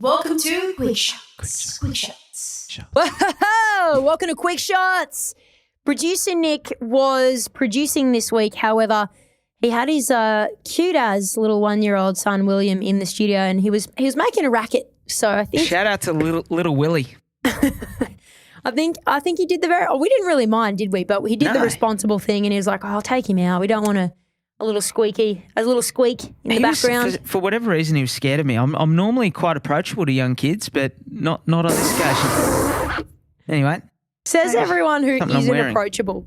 Welcome to Quickshots. Whoa! Welcome to Quickshots. Producer Nick was producing this week. However, he had his cute as little 1-year-old son William in the studio, and he was making a racket. So I think shout out to little Willie. I think he did we didn't really mind, did we? But he did the responsible thing, and he was like, "Oh, I'll take him out. We don't want a little squeak in the background." For whatever reason, he was scared of me. I'm normally quite approachable to young kids, but not on this occasion. Anyway. Says everyone who isn't approachable.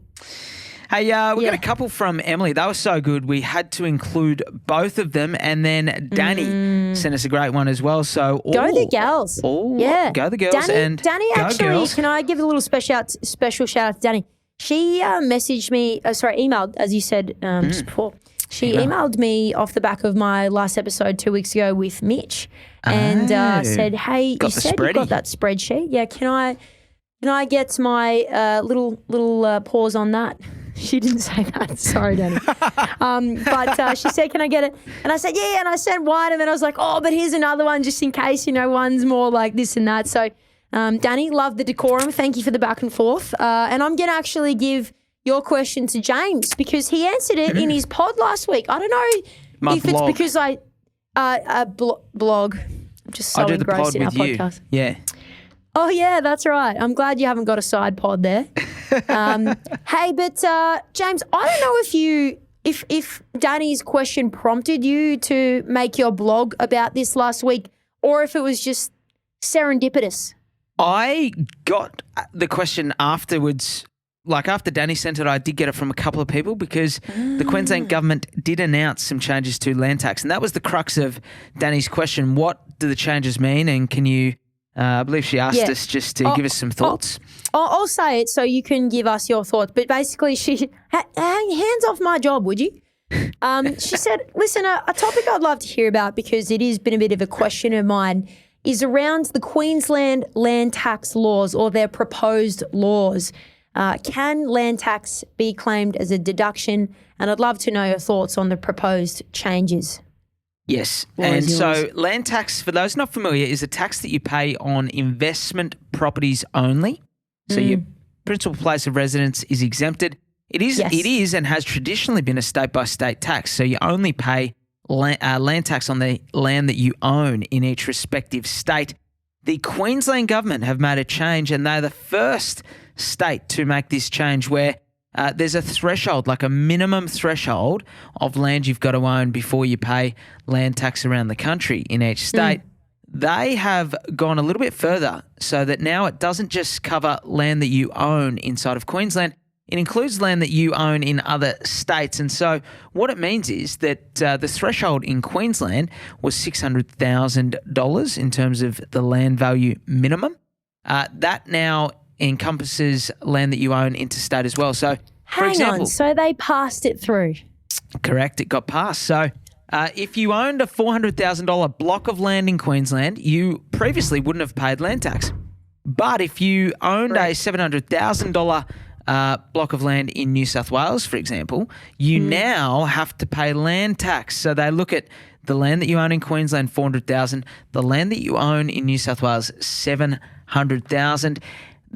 Hey, we got a couple from Emily. They were so good. We had to include both of them. And then Danny sent us a great one as well. So go the girls. Go the girls. Danny actually, girls. Can I give a little special shout out to Danny? She emailed, as you said just before. She emailed me off the back of my last episode 2 weeks ago with Mitch and said, "Hey, you said you got that spreadsheet. Yeah, can I get my little pause on that?" She didn't say that. Sorry, Danny. But she said, "Can I get it?" And I said, "Yeah." And I sent one, and then I was like, "Oh, but here's another one just in case, one's more like this and that." So, Danny, love the decorum. Thank you for the back and forth. And I'm going to actually give your question to James because he answered it in his pod last week. I don't know if it's because I blog. I'm just so engrossed in our podcast. Yeah. Oh, yeah, that's right. I'm glad you haven't got a side pod there. Hey, but James, I don't know if Danny's question prompted you to make your blog about this last week or if it was just serendipitous. I got the question afterwards. Like after Danny sent it, I did get it from a couple of people because the Queensland government did announce some changes to land tax. And that was the crux of Danny's question. What do the changes mean? And can you... I believe she asked us just to give us some thoughts. I'll say it so you can give us your thoughts. But basically, hands off my job, would you? She said, listen, a topic I'd love to hear about because it has been a bit of a question of mine is around the Queensland Land Tax Laws or their proposed laws. Can land tax be claimed as a deduction? And I'd love to know your thoughts on the proposed changes. Yes. And so land tax, for those not familiar, is a tax that you pay on investment properties only. So your principal place of residence is exempted. It is and has traditionally been a state-by-state tax. So you only pay land tax on the land that you own in each respective state. The Queensland government have made a change and they're the first state to make this change where there's a threshold, like a minimum threshold of land you've got to own before you pay land tax around the country in each state. They have gone a little bit further so that now it doesn't just cover land that you own inside of Queensland. It includes land that you own in other states. And so what it means is that the threshold in Queensland was $600,000 in terms of the land value minimum. That now encompasses land that you own interstate as well. So, for example, so they passed it through. Correct, it got passed. So, if you owned a $400,000 block of land in Queensland, you previously wouldn't have paid land tax. But if you owned a $700,000 block of land in New South Wales, for example, you now have to pay land tax. So they look at the land that you own in Queensland, $400,000, the land that you own in New South Wales, $700,000.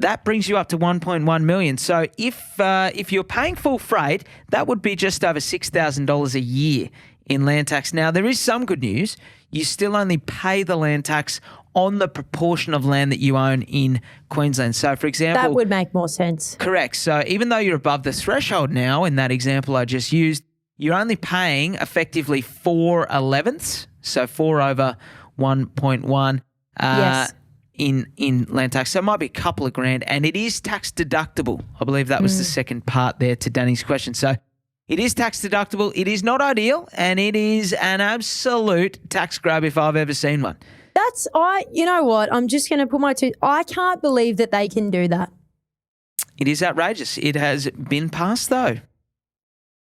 That brings you up to $1.1 million. So if you're paying full freight, that would be just over $6,000 a year in land tax. Now, there is some good news. You still only pay the land tax on the proportion of land that you own in Queensland. So, for example... That would make more sense. Correct. So even though you're above the threshold now, in that example I just used, you're only paying effectively 4/11ths, so 4 over 1.1. Yes. In land tax. So it might be a couple of grand and it is tax deductible. I believe that was the second part there to Danny's question. So it is tax deductible. It is not ideal and it is an absolute tax grab if I've ever seen one. You know what? I'm just going to put I can't believe that they can do that. It is outrageous. It has been passed though.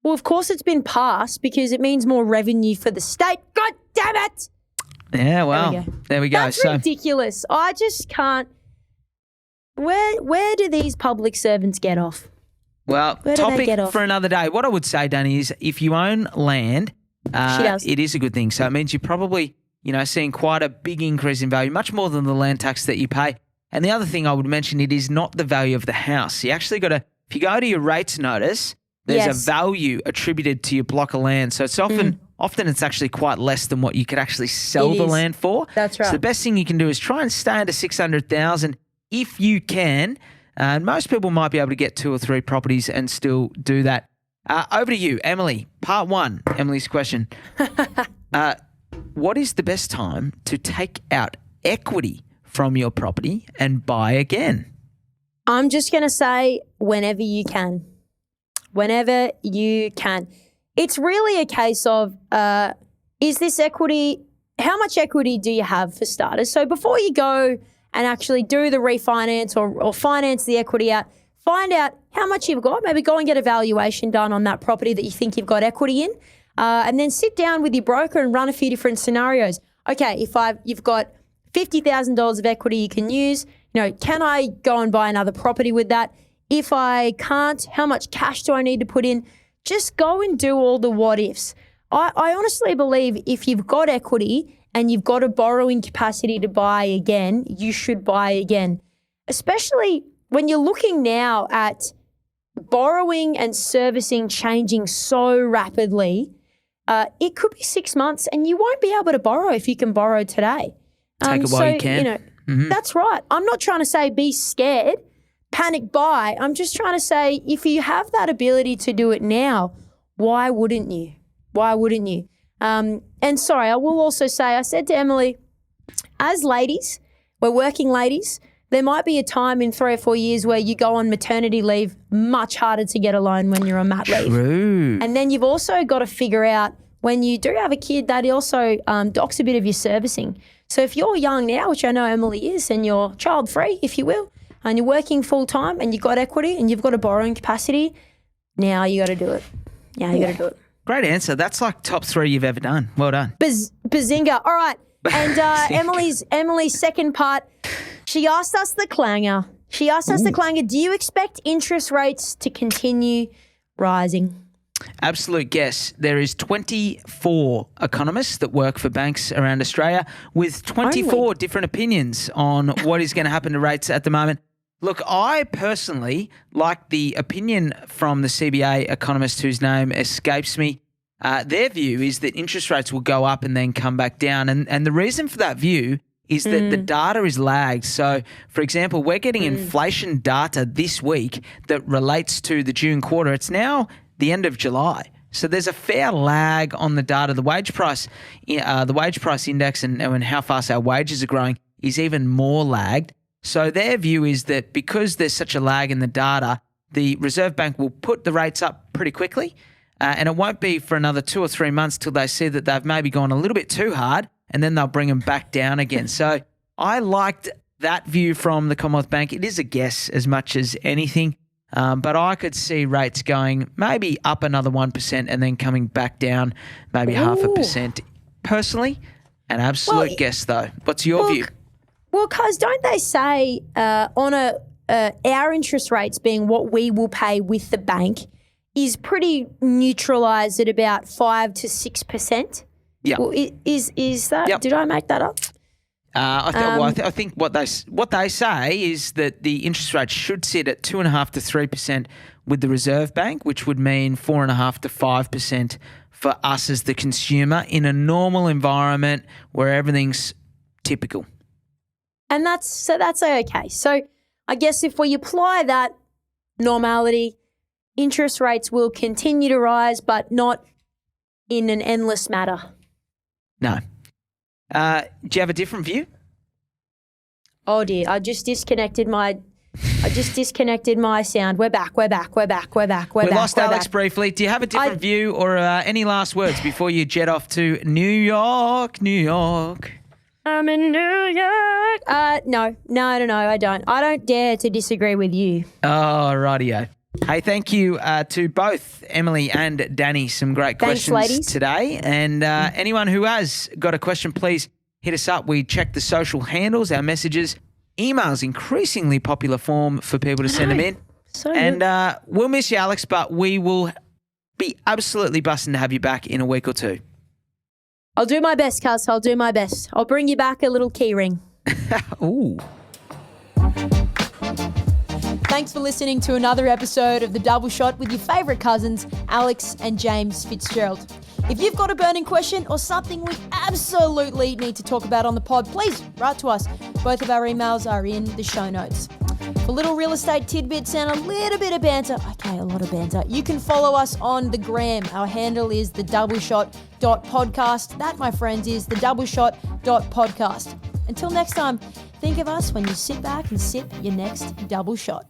Well, of course it's been passed because it means more revenue for the state. God damn it! Yeah, well, there we go. That's ridiculous. I just can't. Where do these public servants get off? Well, topic for another day. What I would say, Danny, is if you own land, it is a good thing. So it means seeing quite a big increase in value, much more than the land tax that you pay. And the other thing I would mention, it is not the value of the house. You actually got to, if you go to your rates notice, there's a value attributed to your block of land. So it's often it's actually quite less than what you could actually sell the land for. That's right. So the best thing you can do is try and stay under 600,000 if you can. And most people might be able to get 2 or 3 properties and still do that. Over to you, Emily. Part 1, Emily's question. What is the best time to take out equity from your property and buy again? I'm just going to say whenever you can. Whenever you can. It's really a case of, is this equity, how much equity do you have for starters? So before you go and actually do the refinance or finance the equity out, find out how much you've got. Maybe go and get a valuation done on that property that you think you've got equity in. And then sit down with your broker and run a few different scenarios. Okay, if you've got $50,000 of equity you can use, can I go and buy another property with that? If I can't, how much cash do I need to put in? Just go and do all the what ifs. I honestly believe if you've got equity and you've got a borrowing capacity to buy again, you should buy again. Especially when you're looking now at borrowing and servicing changing so rapidly, it could be 6 months and you won't be able to borrow if you can borrow today. Take it while you can. That's right. I'm not trying to say be scared, panic buy. I'm just trying to say if you have that ability to do it now, why wouldn't you? Why wouldn't you? And sorry, I will also say, I said to Emily, as ladies, we're working ladies, there might be a time in 3 or 4 years where you go on maternity leave, much harder to get a loan when you're on mat leave. True. And then you've also got to figure out when you do have a kid, that also docks a bit of your servicing. So if you're young now, which I know Emily is, and you're child-free, if you will, and you're working full-time and you've got equity and you've got a borrowing capacity, now you got to do it. Now you got to do it. Great answer. That's like top 3 you've ever done. Well done. Bazinga. All right. And Emily's second part, she asked us the clanger. Do you expect interest rates to continue rising? Absolute guess. There is 24 economists that work for banks around Australia with 24 different opinions on what is going to happen to rates at the moment. Look, I personally like the opinion from the CBA economist whose name escapes me. Their view is that interest rates will go up and then come back down. And the reason for that view is that the data is lagged. So, for example, we're getting inflation data this week that relates to the June quarter. It's now the end of July. So there's a fair lag on the data. The wage price index and how fast our wages are growing is even more lagged. So their view is that because there's such a lag in the data, the Reserve Bank will put the rates up pretty quickly, and it won't be for another 2 or 3 months till they see that they've maybe gone a little bit too hard, and then they'll bring them back down again. So I liked that view from the Commonwealth Bank. It is a guess as much as anything, but I could see rates going maybe up another 1% and then coming back down maybe 0.5%. Personally, an absolute guess though. What's your view? Well, cuz don't they say on our interest rates being what we will pay with the bank is pretty neutralised at about 5 to 6%? Yeah. Well, is that? Yep. Did I make that up? I think what they say is that the interest rate should sit at 2.5 to 3% with the Reserve Bank, which would mean 4.5 to 5% for us as the consumer in a normal environment where everything's typical. And that's okay. So I guess if we apply that normality, interest rates will continue to rise, but not in an endless manner. No. Do you have a different view? Oh dear, I just disconnected my sound. We're back. We lost Alex briefly. Do you have a different view or any last words before you jet off to New York? I'm in New York. No, I don't. I don't dare to disagree with you. Oh, rightio. Hey, thank you to both Emily and Danny. Some great questions ladies. Today. And anyone who has got a question, please hit us up. We check the social handles, our messages. Email's increasingly popular form for people to send them in. And we'll miss you, Alex, but we will be absolutely busting to have you back in a week or two. I'll do my best, Cuz. I'll do my best. I'll bring you back a little key ring. Ooh. Thanks for listening to another episode of The Double Shot with your favourite cousins, Alex and James Fitzgerald. If you've got a burning question or something we absolutely need to talk about on the pod, please write to us. Both of our emails are in the show notes. For little real estate tidbits and a little bit of banter, okay, a lot of banter, you can follow us on the gram. Our handle is thedoubleshot.podcast. That, my friends, is thedoubleshot.podcast. Until next time, think of us when you sit back and sip your next double shot.